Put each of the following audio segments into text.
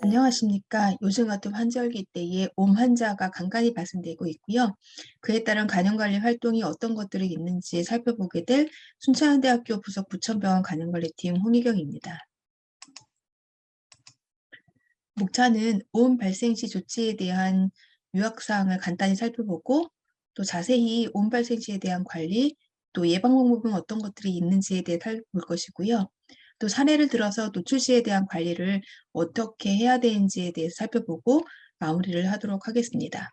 안녕하십니까. 요즘 같은 환절기 때에 옴 환자가 간간히 발생되고 있고요. 그에 따른 간염관리 활동이 어떤 것들이 있는지 살펴보게 될 순천향대학교 부속 부천병원 간염관리팀 홍희경입니다. 목차는 옴 발생 시 조치에 대한 요약사항을 간단히 살펴보고 또 자세히 옴 발생 시에 대한 관리, 또 예방 방법은 어떤 것들이 있는지에 대해 살펴볼 것이고요. 또 사례를 들어서 노출 시에 대한 관리를 어떻게 해야 되는지에 대해서 살펴보고 마무리를 하도록 하겠습니다.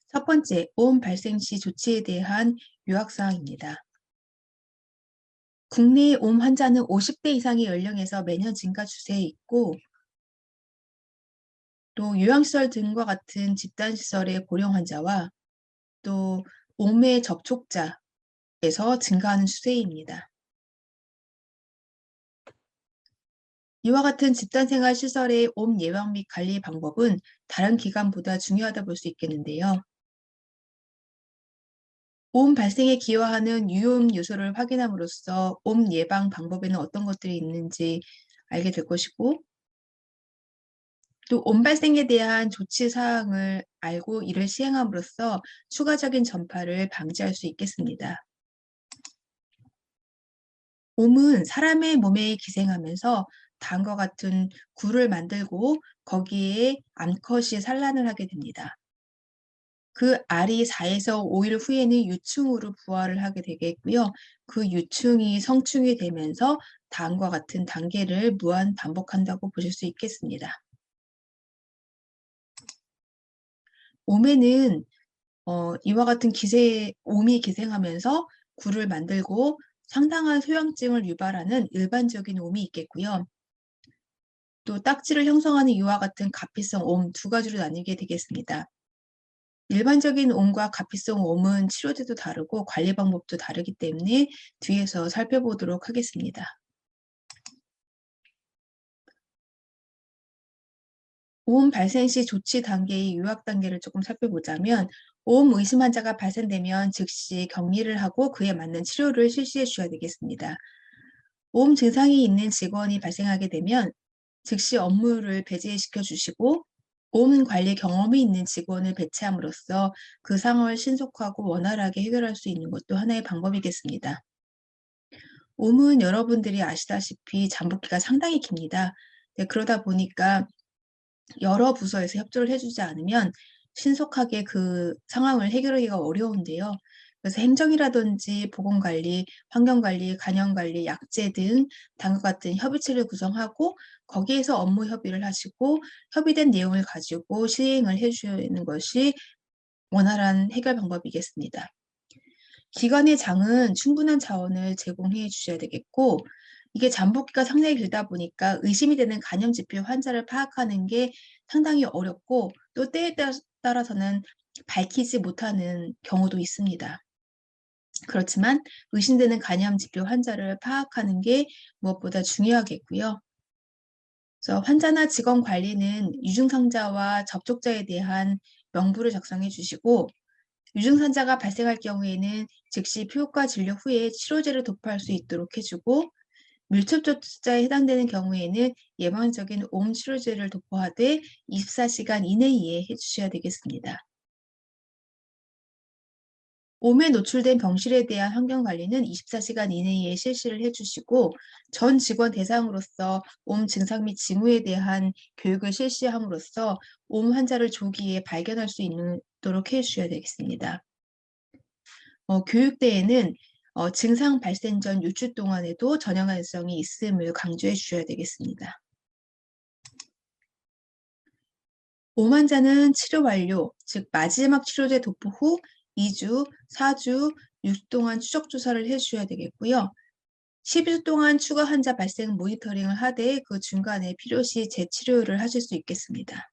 첫 번째, 옴 발생 시 조치에 대한 요약사항입니다. 국내 옴 환자는 50대 이상의 연령에서 매년 증가 추세에 있고 또 요양시설 등과 같은 집단시설의 고령 환자와 또 옴의 접촉자에서 증가하는 추세입니다. 이와 같은 집단생활시설의 옴 예방 및 관리 방법은 다른 기관보다 중요하다 볼 수 있겠는데요. 옴 발생에 기여하는 유효 요소를 확인함으로써 옴 예방 방법에는 어떤 것들이 있는지 알게 될 것이고 또 옴 발생에 대한 조치 사항을 알고 이를 시행함으로써 추가적인 전파를 방지할 수 있겠습니다. 옴은 사람의 몸에 기생하면서 다음과 같은 굴을 만들고 거기에 암컷이 산란을 하게 됩니다. 그 알이 4에서 5일 후에는 유충으로 부화를 하게 되겠고요. 그 유충이 성충이 되면서 다음과 같은 단계를 무한 반복한다고 보실 수 있겠습니다. 옴에는 이와 같은 옴이 기생하면서 굴을 만들고 상당한 소양증을 유발하는 일반적인 옴이 있겠고요. 또 딱지를 형성하는 이와 같은 가피성 옴 두 가지로 나뉘게 되겠습니다. 일반적인 옴과 가피성 옴은 치료제도 다르고 관리 방법도 다르기 때문에 뒤에서 살펴보도록 하겠습니다. 옴 발생 시 조치 단계의 요약 단계를 조금 살펴보자면 옴 의심 환자가 발생되면 즉시 격리를 하고 그에 맞는 치료를 실시해 주셔야 되겠습니다. 옴 증상이 있는 직원이 발생하게 되면 즉시 업무를 배제시켜 주시고 옴 관리 경험이 있는 직원을 배치함으로써 그 상황을 신속하고 원활하게 해결할 수 있는 것도 하나의 방법이겠습니다. 옴은 여러분들이 아시다시피 잠복기가 상당히 깁니다. 네, 그러다 보니까 여러 부서에서 협조를 해주지 않으면 신속하게 그 상황을 해결하기가 어려운데요. 그래서 행정이라든지 보건관리, 환경관리, 간염관리, 약제 등 다음과 같은 협의체를 구성하고 거기에서 업무 협의를 하시고 협의된 내용을 가지고 시행을 해주시는 것이 원활한 해결 방법이겠습니다. 기관의 장은 충분한 자원을 제공해 주셔야 되겠고 이게 잠복기가 상당히 길다 보니까 의심이 되는 간염 지표 환자를 파악하는 게 상당히 어렵고 또 때에 따라서는 밝히지 못하는 경우도 있습니다. 그렇지만 의심되는 간염 지표 환자를 파악하는 게 무엇보다 중요하겠고요. 그래서 환자나 직원 관리는 유증상자와 접촉자에 대한 명부를 작성해 주시고 유증상자가 발생할 경우에는 즉시 피부과 진료 후에 치료제를 도포할 수 있도록 해주고 밀접접촉자에 해당되는 경우에는 예방적인 옴 치료제를 도포하되 24시간 이내에 해주셔야 되겠습니다. 옴에 노출된 병실에 대한 환경관리는 24시간 이내에 실시를 해주시고 전 직원 대상으로서 옴 증상 및 징후에 대한 교육을 실시함으로써 옴 환자를 조기에 발견할 수 있도록 해주셔야 되겠습니다. 교육대에는 증상 발생 전 6주 동안에도 전형 가능성이 있음을 강조해 주셔야 되겠습니다. 옴 환자는 치료 완료, 즉 마지막 치료제 도포 후 2주, 4주, 6주 동안 추적 조사를 해주셔야 되겠고요. 12주 동안 추가 환자 발생 모니터링을 하되 그 중간에 필요시 재치료를 하실 수 있겠습니다.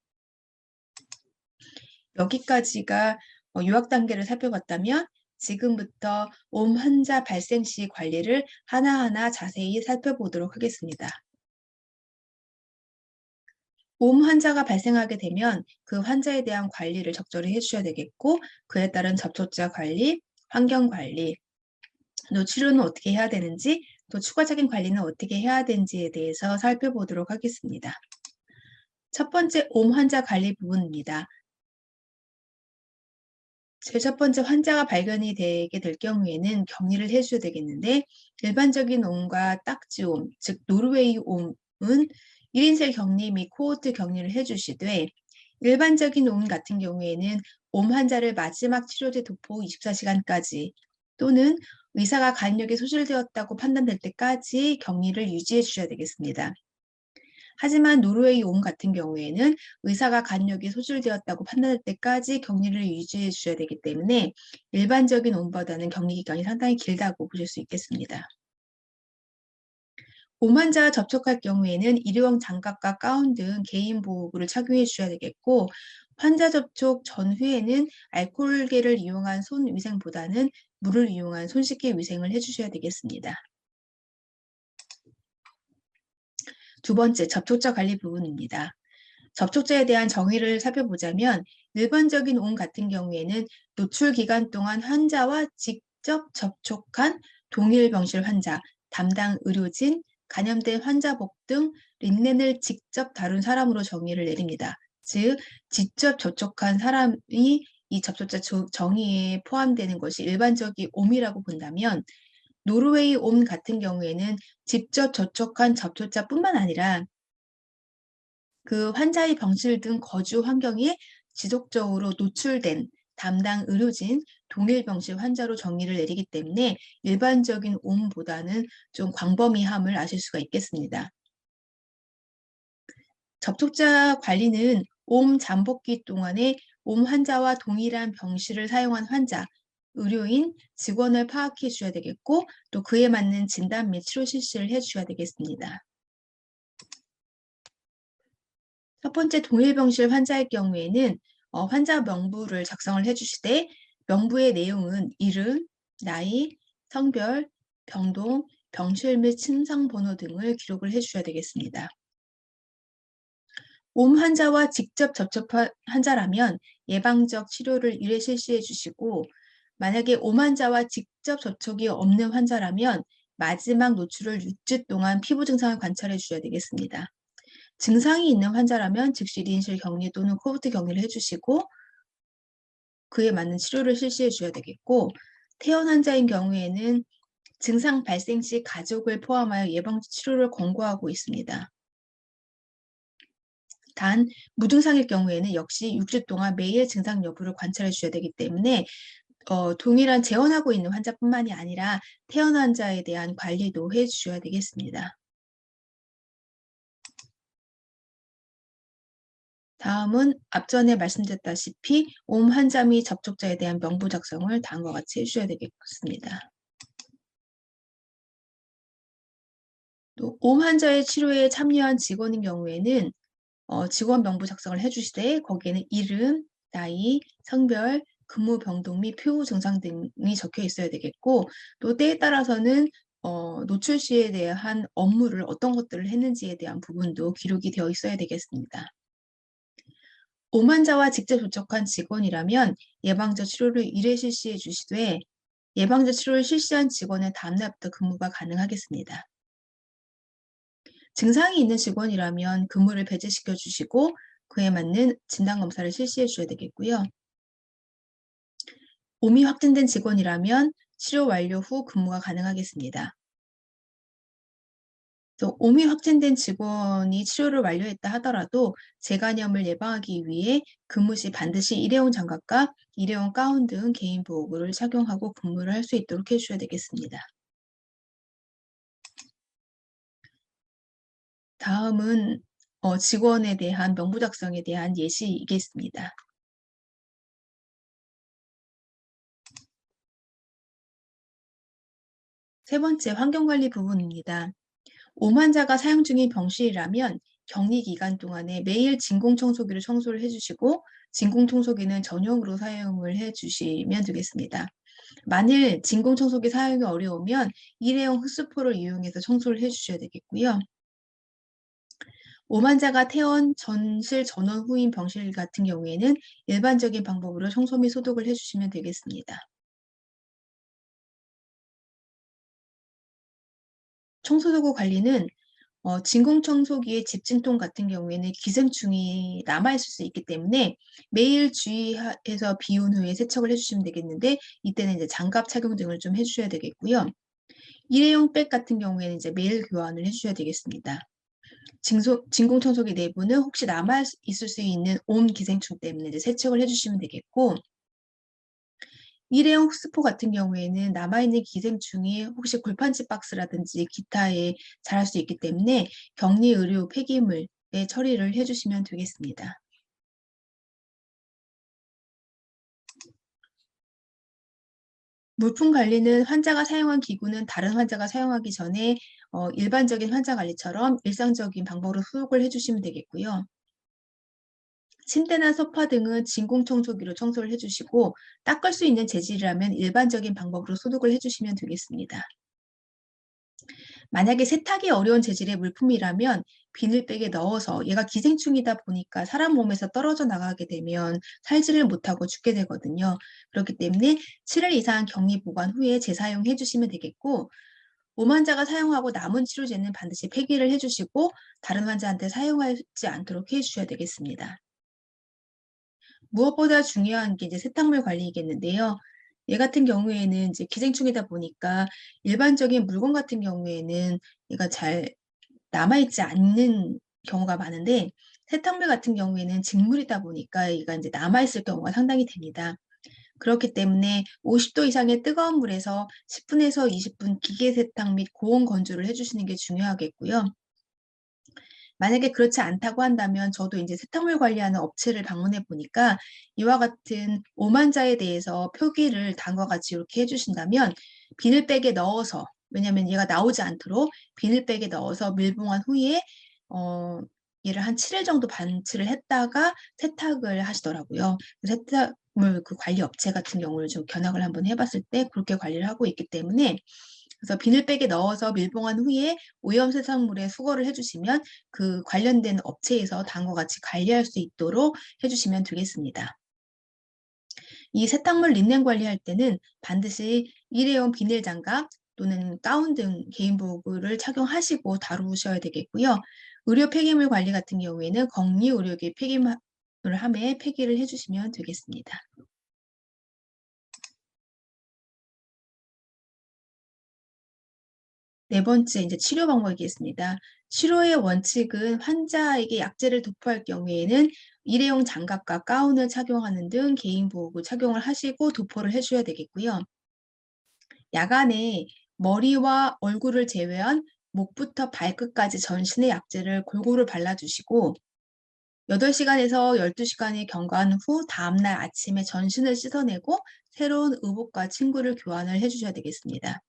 여기까지가 요약 단계를 살펴봤다면 지금부터 옴 환자 발생 시 관리를 하나하나 자세히 살펴보도록 하겠습니다. 옴 환자가 발생하게 되면 그 환자에 대한 관리를 적절히 해주셔야 되겠고, 그에 따른 접촉자 관리, 환경 관리, 또 치료는 어떻게 해야 되는지, 또 추가적인 관리는 어떻게 해야 되는지에 대해서 살펴보도록 하겠습니다. 첫 번째, 옴 환자 관리 부분입니다. 제일 첫 번째, 환자가 발견이 되게 될 경우에는 격리를 해줘야 되겠는데, 일반적인 옴과 딱지옴, 즉 노르웨이 옴은 1인실 격리 및 코호트 격리를 해주시되, 일반적인 옴 같은 경우에는 옴 환자를 마지막 치료제 도포 24시간까지 또는 의사가 간력이 소실되었다고 판단될 때까지 격리를 유지해 주셔야 되겠습니다. 하지만 노르웨이 옴 같은 경우에는 의사가 간력이 소실되었다고 판단할 때까지 격리를 유지해 주셔야 되기 때문에 일반적인 옴보다는 격리 기간이 상당히 길다고 보실 수 있겠습니다. 옴 환자와 접촉할 경우에는 일회용 장갑과 가운 등 개인 보호구를 착용해 주셔야 되겠고, 환자 접촉 전후에는 알코올계를 이용한 손 위생보다는 물을 이용한 손 씻기 위생을 해주셔야 되겠습니다. 두 번째, 접촉자 관리 부분입니다. 접촉자에 대한 정의를 살펴보자면 일반적인 옴 같은 경우에는 노출 기간 동안 환자와 직접 접촉한 동일 병실 환자, 담당 의료진, 감염된 환자복 등 린넨을 직접 다룬 사람으로 정의를 내립니다. 즉, 직접 접촉한 사람이 이 접촉자 정의에 포함되는 것이 일반적인 옴이라고 본다면, 노르웨이 옴 같은 경우에는 직접 접촉한 접촉자뿐만 아니라 그 환자의 병실 등 거주 환경에 지속적으로 노출된 담당 의료진, 동일 병실 환자로 정의를 내리기 때문에 일반적인 옴보다는 좀 광범위함을 아실 수가 있겠습니다. 접촉자 관리는 옴 잠복기 동안에 옴 환자와 동일한 병실을 사용한 환자, 의료인, 직원을 파악해 주셔야 되겠고, 또 그에 맞는 진단 및 치료 실시를 해 주셔야 되겠습니다. 첫 번째, 동일 병실 환자의 경우에는 환자 명부를 작성을 해주시되, 명부의 내용은 이름, 나이, 성별, 병동, 병실 및 침상 번호 등을 기록을 해주셔야 되겠습니다. 옴 환자와 직접 접촉한 환자라면 예방적 치료를 1회 실시해 주시고, 만약에 옴 환자와 직접 접촉이 없는 환자라면 마지막 노출을 6주 동안 피부 증상을 관찰해 주셔야 되겠습니다. 증상이 있는 환자라면 즉시 1인실 격리 또는 코호트 격리를 해주시고 그에 맞는 치료를 실시해 주셔야 되겠고, 퇴원 환자인 경우에는 증상 발생 시 가족을 포함하여 예방적 치료를 권고하고 있습니다. 단, 무증상일 경우에는 역시 6주 동안 매일 증상 여부를 관찰해 주셔야 되기 때문에 동일한 재원하고 있는 환자뿐만이 아니라 퇴원 환자에 대한 관리도 해 주셔야 되겠습니다. 다음은 앞전에 말씀드렸다시피 옴 환자 및 접촉자에 대한 명부 작성을 다음과 같이 해주셔야 되겠습니다. 또 옴 환자의 치료에 참여한 직원인 경우에는 직원 명부 작성을 해주시되 거기에는 이름, 나이, 성별, 근무 병동 및 표후 증상 등이 적혀 있어야 되겠고, 또 때에 따라서는 노출 시에 대한 업무를 어떤 것들을 했는지에 대한 부분도 기록이 되어 있어야 되겠습니다. 옴 환자와 직접 접촉한 직원이라면 예방적 치료를 1회 실시해 주시되 예방적 치료를 실시한 직원은 다음날부터 근무가 가능하겠습니다. 증상이 있는 직원이라면 근무를 배제시켜 주시고 그에 맞는 진단검사를 실시해 주셔야 되겠고요. 옴이 확진된 직원이라면 치료 완료 후 근무가 가능하겠습니다. 또 옴이 확진된 직원이 치료를 완료했다 하더라도 재간염을 예방하기 위해 근무 시 반드시 일회용 장갑과 일회용 가운 등 개인 보호구를 착용하고 근무를 할 수 있도록 해주셔야 되겠습니다. 다음은 직원에 대한 명부 작성에 대한 예시이겠습니다. 세 번째, 환경관리 부분입니다. 옴 환자가 사용 중인 병실이라면 격리 기간 동안에 매일 진공청소기로 청소를 해주시고 진공청소기는 전용으로 사용을 해주시면 되겠습니다. 만일 진공청소기 사용이 어려우면 일회용 흡수포를 이용해서 청소를 해주셔야 되겠고요. 오만자가 퇴원, 전실 전원 후인 병실 같은 경우에는 일반적인 방법으로 청소 및 소독을 해주시면 되겠습니다. 청소도구 관리는 진공청소기의 집진통 같은 경우에는 기생충이 남아있을 수 있기 때문에 매일 주의해서 비운 후에 세척을 해주시면 되겠는데, 이때는 이제 장갑 착용 등을 좀 해주셔야 되겠고요. 일회용 백 같은 경우에는 이제 매일 교환을 해주셔야 되겠습니다. 진공청소기 내부는 혹시 남아있을 수 있는 온 기생충 때문에 이제 세척을 해주시면 되겠고, 일회용 흡수포 같은 경우에는 남아있는 기생충이 혹시 골판지 박스라든지 기타에 자랄 수 있기 때문에 격리 의료 폐기물에 처리를 해주시면 되겠습니다. 물품 관리는 환자가 사용한 기구는 다른 환자가 사용하기 전에 일반적인 환자 관리처럼 일상적인 방법으로 소독을 해주시면 되겠고요. 침대나 소파 등은 진공청소기로 청소를 해주시고, 닦을 수 있는 재질이라면 일반적인 방법으로 소독을 해주시면 되겠습니다. 만약에 세탁이 어려운 재질의 물품이라면 비닐백에 넣어서, 얘가 기생충이다 보니까 사람 몸에서 떨어져 나가게 되면 살지를 못하고 죽게 되거든요. 그렇기 때문에 7일 이상 격리 보관 후에 재사용해 주시면 되겠고, 몸 환자가 사용하고 남은 치료제는 반드시 폐기를 해주시고 다른 환자한테 사용하지 않도록 해주셔야 되겠습니다. 무엇보다 중요한 게 이제 세탁물 관리이겠는데요. 얘 같은 경우에는 이제 기생충이다 보니까 일반적인 물건 같은 경우에는 얘가 잘 남아있지 않는 경우가 많은데, 세탁물 같은 경우에는 직물이다 보니까 얘가 이제 남아있을 경우가 상당히 됩니다. 그렇기 때문에 50도 이상의 뜨거운 물에서 10분에서 20분 기계 세탁 및 고온 건조를 해주시는 게 중요하겠고요. 만약에 그렇지 않다고 한다면 저도 이제 세탁물 관리하는 업체를 방문해 보니까 이와 같은 오만자에 대해서 표기를 다음과 같이 이렇게 해주신다면 비닐백에 넣어서, 왜냐하면 얘가 나오지 않도록 비닐백에 넣어서 밀봉한 후에 얘를 한 7일 정도 방치를 했다가 세탁을 하시더라고요. 세탁물 그 관리 업체 같은 경우를 좀 견학을 한번 해봤을 때 그렇게 관리를 하고 있기 때문에, 그래서 비닐백에 넣어서 밀봉한 후에 오염 세탁물에 수거를 해주시면 그 관련된 업체에서 다음과 같이 관리할 수 있도록 해주시면 되겠습니다. 이 세탁물 린넨 관리할 때는 반드시 일회용 비닐 장갑 또는 가운 등 개인복을 착용하시고 다루셔야 되겠고요. 의료 폐기물 관리 같은 경우에는 격리 의료기 폐기물을 함에 폐기를 해주시면 되겠습니다. 네 번째, 이제 치료 방법이겠습니다. 치료의 원칙은 환자에게 약제를 도포할 경우에는 일회용 장갑과 가운을 착용하는 등 개인 보호구 착용을 하시고 도포를 해줘야 되겠고요. 야간에 머리와 얼굴을 제외한 목부터 발끝까지 전신의 약제를 골고루 발라주시고, 8시간에서 12시간이 경과한 후 다음날 아침에 전신을 씻어내고 새로운 의복과 침구를 교환을 해주셔야 되겠습니다.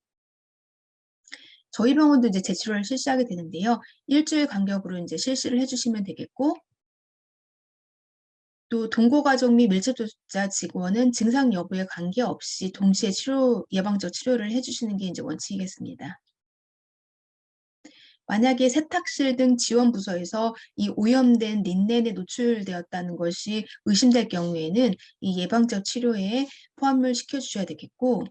저희 병원도 이제 재치료를 실시하게 되는데요. 일주일 간격으로 이제 실시를 해주시면 되겠고, 또 동고가족 및 밀접촉자 직원은 증상 여부에 관계없이 동시에 예방적 치료를 해주시는 게 이제 원칙이겠습니다. 만약에 세탁실 등 지원 부서에서 이 오염된 린넨에 노출되었다는 것이 의심될 경우에는 이 예방적 치료에 포함을 시켜주셔야 되겠고,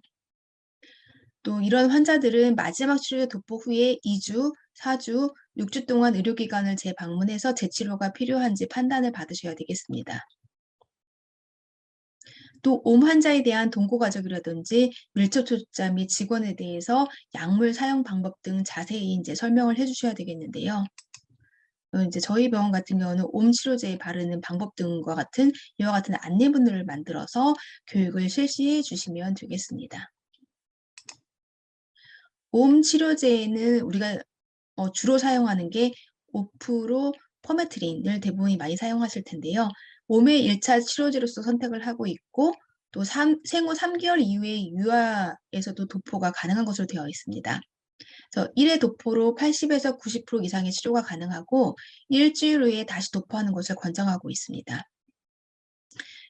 또 이런 환자들은 마지막 치료 도포 후에 2주, 4주, 6주 동안 의료기관을 재방문해서 재치료가 필요한지 판단을 받으셔야 되겠습니다. 또 옴 환자에 대한 동고가족이라든지 밀접촉자 및 직원에 대해서 약물 사용 방법 등 자세히 이제 설명을 해주셔야 되겠는데요. 이제 저희 병원 같은 경우는 옴 치료제 바르는 방법 등과 같은 이와 같은 안내문을 만들어서 교육을 실시해 주시면 되겠습니다. 옴 치료제에는 우리가 주로 사용하는 게 5% 퍼메트린을 대부분이 많이 사용하실 텐데요. 옴의 1차 치료제로서 선택을 하고 있고, 또 생후 3개월 이후의 유아에서도 도포가 가능한 것으로 되어 있습니다. 그래서 1회 도포로 80에서 90% 이상의 치료가 가능하고 일주일 후에 다시 도포하는 것을 권장하고 있습니다.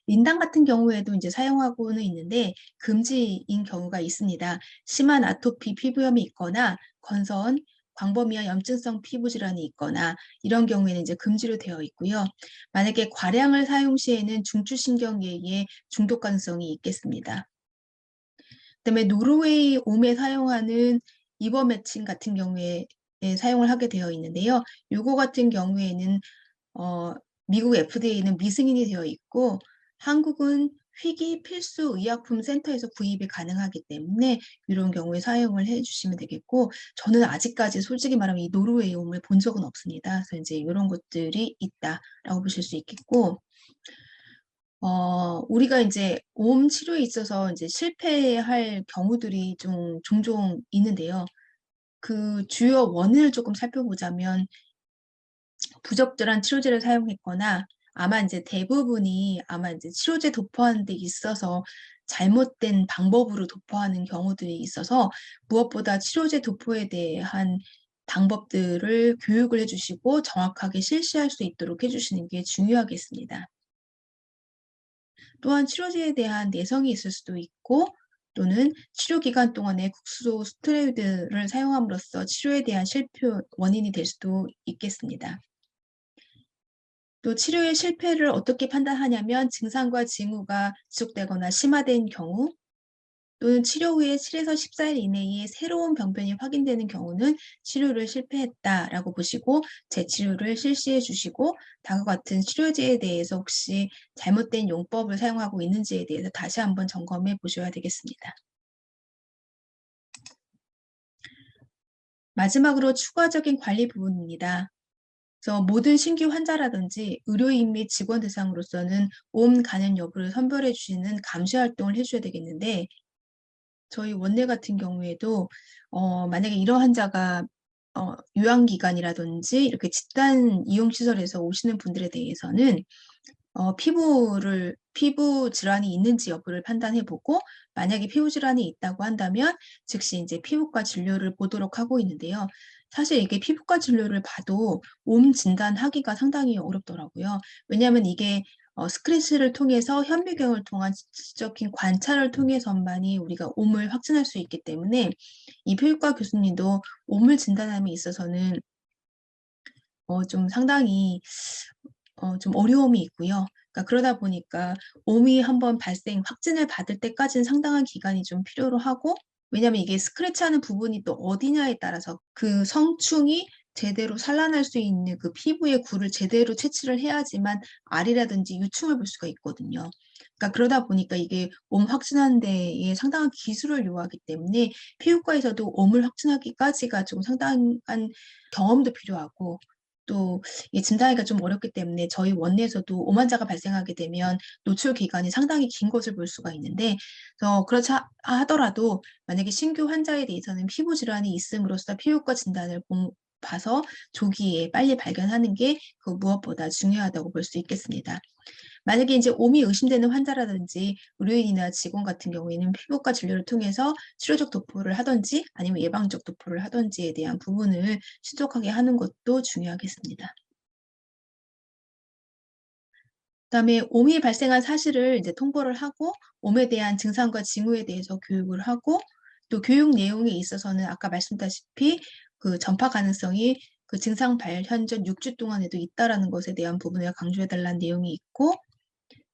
린단 같은 경우에도 이제 사용하고는 있는데 금지인 경우가 있습니다. 심한 아토피 피부염이 있거나 건선, 광범위한 염증성 피부 질환이 있거나 이런 경우에는 이제 금지로 되어 있고요. 만약에 과량을 사용 시에는 중추신경계의 중독 가능성이 있겠습니다. 그다음에 노르웨이 옴에 사용하는 이버메친 같은 경우에 사용을 하게 되어 있는데요. 요거 같은 경우에는 미국 FDA는 미승인이 되어 있고 한국은 희귀 필수 의약품 센터에서 구입이 가능하기 때문에 이런 경우에 사용을 해주시면 되겠고, 저는 아직까지 솔직히 말하면 이 노르웨이 옴을 본 적은 없습니다. 그래서 이제 이런 것들이 있다라고 보실 수 있겠고, 우리가 이제 옴 치료에 있어서 이제 실패할 경우들이 좀 종종 있는데요. 그 주요 원인을 조금 살펴보자면 부적절한 치료제를 사용했거나 아마 이제 대부분이 아마 이제 치료제 도포하는 데 있어서 잘못된 방법으로 도포하는 경우들이 있어서 무엇보다 치료제 도포에 대한 방법들을 교육을 해주시고 정확하게 실시할 수 있도록 해주시는 게 중요하겠습니다. 또한 치료제에 대한 내성이 있을 수도 있고 또는 치료 기간 동안에 국소 스테로이드를 사용함으로써 치료에 대한 실패 원인이 될 수도 있겠습니다. 또 치료의 실패를 어떻게 판단하냐면 증상과 징후가 지속되거나 심화된 경우 또는 치료 후에 7에서 14일 이내에 새로운 병변이 확인되는 경우는 치료를 실패했다라고 보시고 재치료를 실시해 주시고 다음과 같은 치료제에 대해서 혹시 잘못된 용법을 사용하고 있는지에 대해서 다시 한번 점검해 보셔야 되겠습니다. 마지막으로 추가적인 관리 부분입니다. 그래서 모든 신규 환자라든지 의료인 및 직원 대상으로서는 옴 간염 여부를 선별해 주시는 감시 활동을 해줘야 되겠는데 저희 원내 같은 경우에도 만약에 이런 환자가 요양기관이라든지 이렇게 집단 이용시설에서 오시는 분들에 대해서는 피부 질환이 있는지 여부를 판단해보고 만약에 피부 질환이 있다고 한다면 즉시 이제 피부과 진료를 보도록 하고 있는데요. 사실 이게 피부과 진료를 봐도 옴 진단하기가 상당히 어렵더라고요. 왜냐하면 이게 스크래치를 통해서 현미경을 통한 지적인 관찰을 통해서만이 우리가 옴을 확진할 수 있기 때문에 이 피부과 교수님도 옴을 진단함에 있어서는 좀 상당히 좀 어려움이 있고요. 그러니까 그러다 보니까 옴이 한번 확진을 받을 때까지는 상당한 기간이 좀 필요로 하고 왜냐하면 이게 스크래치하는 부분이 또 어디냐에 따라서 그 성충이 제대로 산란할 수 있는 그 피부의 굴을 제대로 채취를 해야지만 알이라든지 유충을 볼 수가 있거든요. 그러니까 그러다 보니까 이게 옴 확진하는 데에 상당한 기술을 요하기 때문에 피부과에서도 옴을 확진하기까지가 좀 상당한 경험도 필요하고 또 이게 진단하기가 좀 어렵기 때문에 저희 원내에서도 옴 환자가 발생하게 되면 노출 기간이 상당히 긴 것을 볼 수가 있는데 그렇지 하더라도 만약에 신규 환자에 대해서는 피부 질환이 있음으로써 피부과 진단을 봐서 조기에 빨리 발견하는 게 그 무엇보다 중요하다고 볼 수 있겠습니다. 만약에 이제 옴이 의심되는 환자라든지 의료인이나 직원 같은 경우에는 피부과 진료를 통해서 치료적 도포를 하든지 아니면 예방적 도포를 하든지에 대한 부분을 신속하게 하는 것도 중요하겠습니다. 그다음에 옴이 발생한 사실을 이제 통보를 하고 옴에 대한 증상과 징후에 대해서 교육을 하고 또 교육 내용에 있어서는 아까 말씀드렸다시피 그 전파 가능성이 그 증상 발현 전 6주 동안에도 있다라는 것에 대한 부분을 강조해 달라는 내용이 있고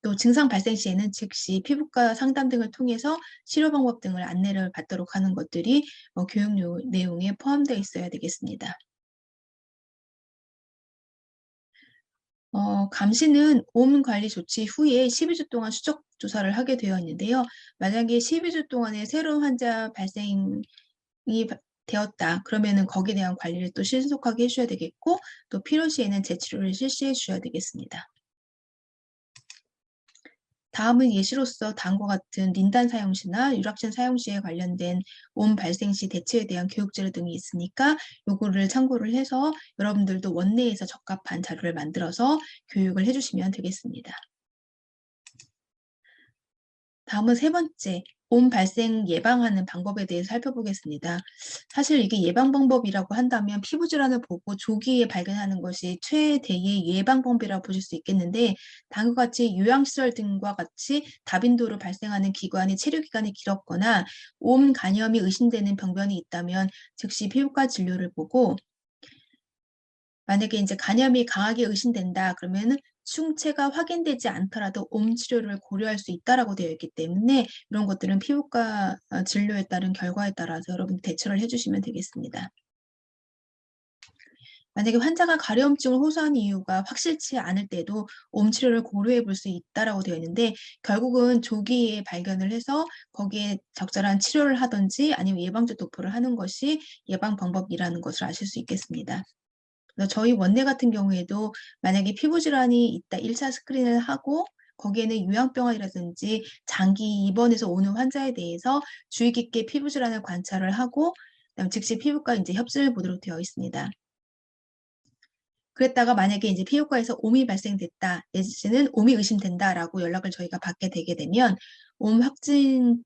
또 증상 발생 시에는 즉시 피부과 상담 등을 통해서 치료 방법 등을 안내를 받도록 하는 것들이 교육 내용에 포함되어 있어야 되겠습니다. 감시는 옴 관리 조치 후에 12주 동안 추적 조사를 하게 되어 있는데요. 만약에 12주 동안에 새로운 환자 발생이 되었다. 그러면은 거기에 대한 관리를 또 신속하게 해줘야 되겠고 또 필요시에는 재치료를 실시해 주셔야 되겠습니다. 다음은 예시로서 다음과 같은 린단 사용 시나 유락신 사용 시에 관련된 옴 발생 시 대처에 대한 교육 자료 등이 있으니까 요거를 참고를 해서 여러분들도 원내에서 적합한 자료를 만들어서 교육을 해주시면 되겠습니다. 다음은 세 번째, 옴 발생 예방하는 방법에 대해서 살펴보겠습니다. 사실 이게 예방 방법이라고 한다면 피부 질환을 보고 조기에 발견하는 것이 최대의 예방 방법이라고 보실 수 있겠는데, 다음과 같이 요양시설 등과 같이 다빈도로 발생하는 기관이 체류 기간이 길었거나 옴 간염이 의심되는 병변이 있다면 즉시 피부과 진료를 보고, 만약에 이제 간염이 강하게 의심된다 그러면은 충체가 확인되지 않더라도 옴 치료를 고려할 수 있다라고 되어 있기 때문에 이런 것들은 피부과 진료에 따른 결과에 따라서 여러분 대처를 해주시면 되겠습니다. 만약에 환자가 가려움증을 호소하는 이유가 확실치 않을 때도 옴 치료를 고려해 볼 수 있다라고 되어 있는데, 결국은 조기에 발견을 해서 거기에 적절한 치료를 하든지 아니면 예방적 도포를 하는 것이 예방 방법이라는 것을 아실 수 있겠습니다. 저희 원내 같은 경우에도 만약에 피부 질환이 있다 1차 스크린을 하고 거기에는 요양병원이라든지 장기 입원해서 오는 환자에 대해서 주의 깊게 피부 질환을 관찰을 하고 그다음 즉시 피부과 이제 협진을 보도록 되어 있습니다. 그랬다가 만약에 이제 피부과에서 옴이 발생됐다, 내지는 옴이 의심된다라고 연락을 저희가 받게 되게 되면 옴 확진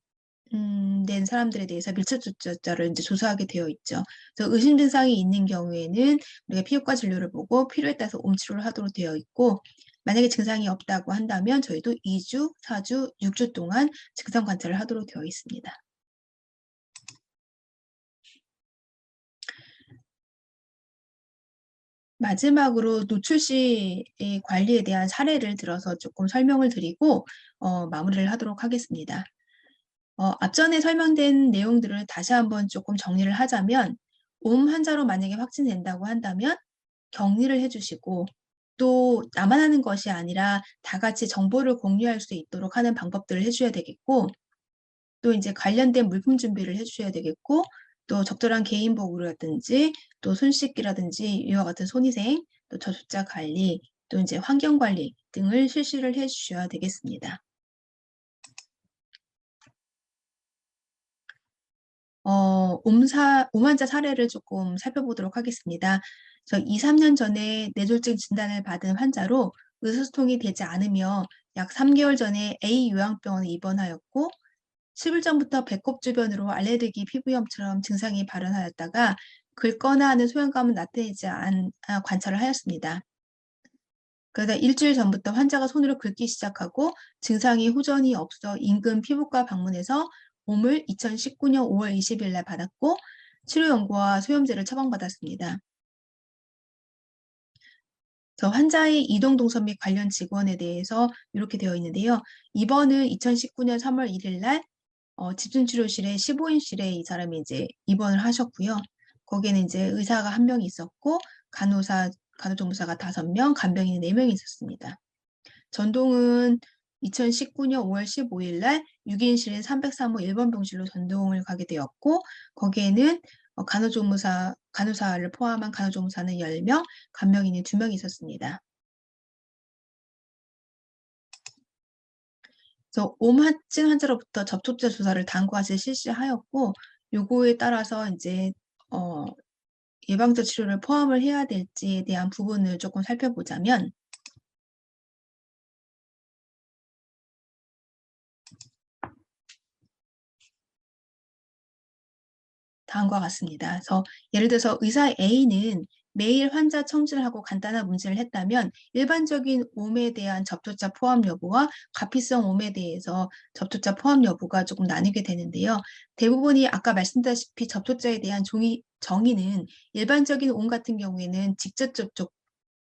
된 사람들에 대해서 밀접 접촉자를 이제 조사하게 되어 있죠. 그래서 의심 증상이 있는 경우에는 우리가 피부과 진료를 보고 필요에 따라서 옴 치료를 하도록 되어 있고, 만약에 증상이 없다고 한다면 저희도 2주, 4주, 6주 동안 증상 관찰을 하도록 되어 있습니다. 마지막으로 노출 시의 관리에 대한 사례를 들어서 조금 설명을 드리고 마무리를 하도록 하겠습니다. 앞전에 설명된 내용들을 다시 한번 조금 정리를 하자면, 옴 환자로 만약에 확진된다고 한다면 격리를 해주시고, 또 나만 하는 것이 아니라 다 같이 정보를 공유할 수 있도록 하는 방법들을 해줘야 되겠고, 또 이제 관련된 물품 준비를 해주셔야 되겠고, 또 적절한 개인보호라든지 또 손 씻기라든지 이와 같은 손위생, 또 저촉자 관리, 또 이제 환경 관리 등을 실시를 해주셔야 되겠습니다. 옴 환자 사례를 조금 살펴보도록 하겠습니다. 2, 3년 전에 뇌졸중 진단을 받은 환자로 의사소통이 되지 않으며 약 3개월 전에 A 요양병원에 입원하였고, 10일 전부터 배꼽 주변으로 알레르기 피부염처럼 증상이 발현하였다가 긁거나 하는 소형감은 나타내지 않아 관찰을 하였습니다. 그러다 일주일 전부터 환자가 손으로 긁기 시작하고 증상이 호전이 없어 인근 피부과 방문해서 옴을 2019년 5월 20일 날 받았고 치료 연고와 소염제를 처방받았습니다. 환자의 이동 동선 및 관련 직원에 대해서 이렇게 되어 있는데요. 입원은 2019년 3월 1일 날 집중치료실에 15인실에 이 사람이 이제 입원을 하셨고요. 거기에는 이제 의사가 1명이 있었고 간호조무사가 5명, 간병인이 4명이 있었습니다. 전동은 2019년 5월 15일 날 6인실인 303호 1번 병실로 전동을 가게 되었고, 거기에는 간호사를 포함한 간호조무사는 10명, 간병인이 2명이 있었습니다. 그래서 옴 확진 환자로부터 접촉자 조사를 다음과 같이 실시하였고, 요거에 따라서 이제 예방적 치료를 포함을 해야 될지에 대한 부분을 조금 살펴보자면, 다음과 같습니다. 그래서 예를 들어서 의사 A는 매일 환자 청진을 하고 간단한 문제를 했다면 일반적인 옴에 대한 접촉자 포함 여부와 가피성 옴에 대해서 접촉자 포함 여부가 조금 나뉘게 되는데요. 대부분이 아까 말씀드렸다시피 접촉자에 대한 정의는 일반적인 옴 같은 경우에는 직접 접촉,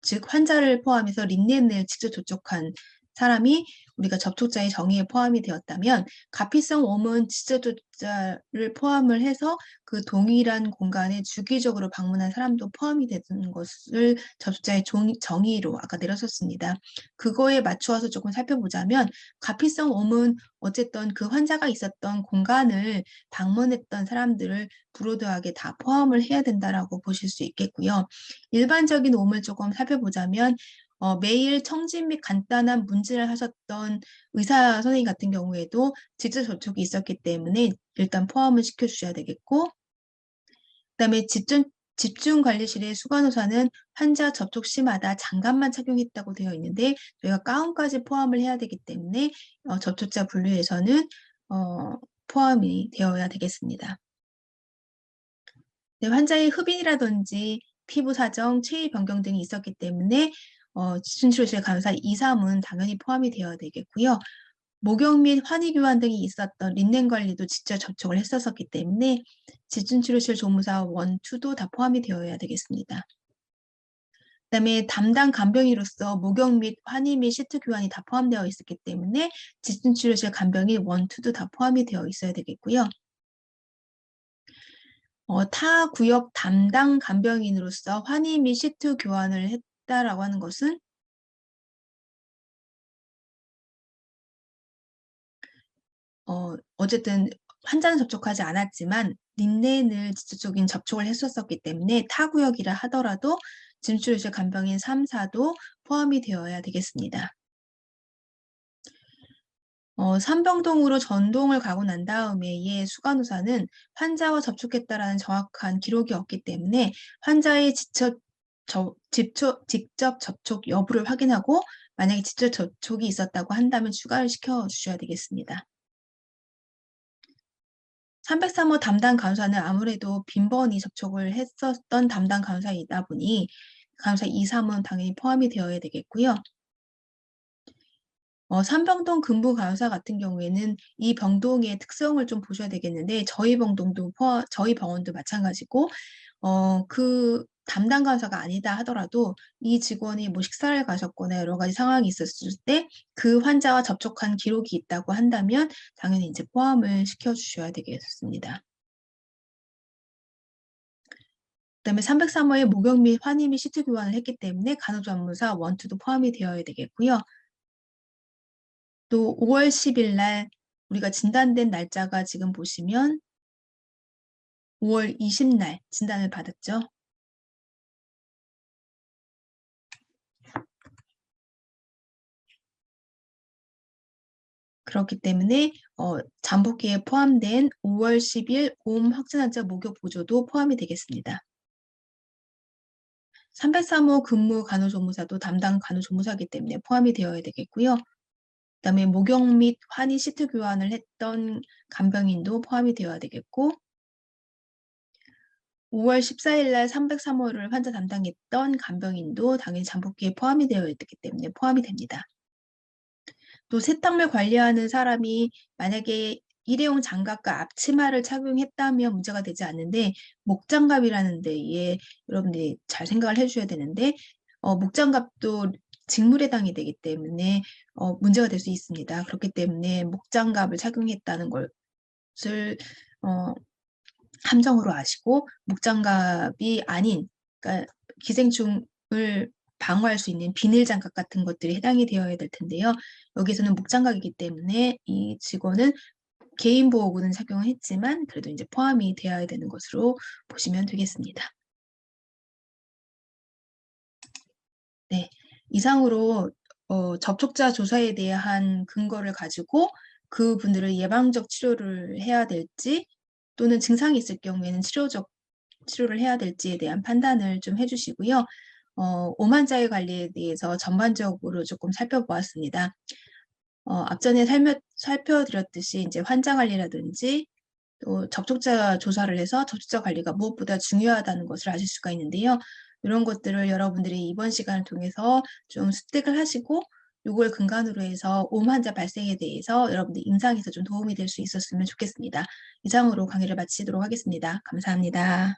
즉 환자를 포함해서 린넨을 직접 접촉한 사람이 우리가 접촉자의 정의에 포함이 되었다면, 가피성 옴은 직접 접촉자를 포함을 해서 그 동일한 공간에 주기적으로 방문한 사람도 포함이 되는 것을 접촉자의 정의로 아까 내렸었습니다. 그거에 맞추어서 조금 살펴보자면, 가피성 옴은 어쨌든 그 환자가 있었던 공간을 방문했던 사람들을 브로드하게 다 포함을 해야 된다라고 보실 수 있겠고요. 일반적인 옴을 조금 살펴보자면 매일 청진 및 간단한 문진을 하셨던 의사 선생님 같은 경우에도 직접 접촉이 있었기 때문에 일단 포함을 시켜주셔야 되겠고, 그다음에 집중관리실의 수간호사는 환자 접촉 시마다 장갑만 착용했다고 되어 있는데 저희가 가운까지 포함을 해야 되기 때문에 접촉자 분류에서는 포함이 되어야 되겠습니다. 네, 환자의 흡인이라든지 피부 사정, 체위 변경 등이 있었기 때문에 지순치료실 간호사 2, 3은 당연히 포함이 되어야 되겠고요. 목욕 및 환희 교환 등이 있었던 린넨 관리도 직접 접촉을 했었기 때문에 지순치료실 조무사 1, 2도 다 포함이 되어야 되겠습니다. 그다음에 담당 간병인으로서 목욕 및 환희 및 시트 교환이 다 포함되어 있었기 때문에 지순치료실 간병인 1, 2도 다 포함이 되어 있어야 되겠고요. 타 구역 담당 간병인으로서 환희 및 시트 교환을 했다라고 하는 것은 어쨌든 환자는 접촉하지 않았지만 린넨을 직접적인 접촉을 했었기 때문에 타 구역이라 하더라도 진출실 간병인 3, 4도 포함이 되어야 되겠습니다. 산병동으로 전동을 가고 난 다음에 수간호사는 환자와 접촉했다라는 정확한 기록이 없기 때문에 환자의 직접 접촉 여부를 확인하고 만약에 직접 접촉이 있었다고 한다면 추가를 시켜주셔야 되겠습니다. 303호 담당 간호사는 아무래도 빈번히 접촉을 했었던 담당 간호사이다 보니 간호사 2, 3은 당연히 포함이 되어야 되겠고요. 산병동 근무 간호사 같은 경우에는 이 병동의 특성을 좀 보셔야 되겠는데 저희 병원도 마찬가지고 그 담당 간호사가 아니다 하더라도 이 직원이 뭐 식사를 가셨거나 여러 가지 상황이 있었을 때 그 환자와 접촉한 기록이 있다고 한다면 당연히 이제 포함을 시켜주셔야 되겠습니다. 그다음에 303호의 목욕 및 환희 및 시트 교환을 했기 때문에 간호조무사 1, 2도 포함이 되어야 되겠고요. 또 5월 10일 날 우리가 진단된 날짜가 지금 보시면 5월 20날 진단을 받았죠. 그렇기 때문에 잠복기에 포함된 5월 10일 옴 확진환자 목욕 보조도 포함이 되겠습니다. 303호 근무 간호조무사도 담당 간호조무사이기 때문에 포함이 되어야 되겠고요. 그다음에 목욕 및 환희 시트 교환을 했던 간병인도 포함이 되어야 되겠고 5월 14일 날 303호를 환자 담당했던 간병인도 당연히 잠복기에 포함이 되어 있기 때문에 포함이 됩니다. 또 세탁물 관리하는 사람이 만약에 일회용 장갑과 앞치마를 착용했다면 문제가 되지 않는데 목장갑이라는 데에 여러분들이 잘 생각을 해주셔야 되는데 목장갑도 직물에 해당이 되기 때문에 문제가 될 수 있습니다. 그렇기 때문에 목장갑을 착용했다는 것을 함정으로 아시고 목장갑이 아닌 그러니까 기생충을 방어할 수 있는 비닐 장갑 같은 것들이 해당이 되어야 될 텐데요. 여기서는 목장갑이기 때문에 이 직원은 개인 보호구는 착용을 했지만 그래도 이제 포함이 되어야 되는 것으로 보시면 되겠습니다. 네, 이상으로 접촉자 조사에 대한 근거를 가지고 그분들을 예방적 치료를 해야 될지 또는 증상이 있을 경우에는 치료적 치료를 해야 될지에 대한 판단을 좀 해주시고요. 오만자의 관리에 대해서 전반적으로 조금 살펴보았습니다. 앞전에 살펴드렸듯이 이제 환자 관리라든지 또 접촉자 조사를 해서 접촉자 관리가 무엇보다 중요하다는 것을 아실 수가 있는데요. 이런 것들을 여러분들이 이번 시간을 통해서 좀 습득을 하시고 이걸 근간으로 해서 옴 환자 발생에 대해서 여러분들 임상에서 좀 도움이 될 수 있었으면 좋겠습니다. 이상으로 강의를 마치도록 하겠습니다. 감사합니다.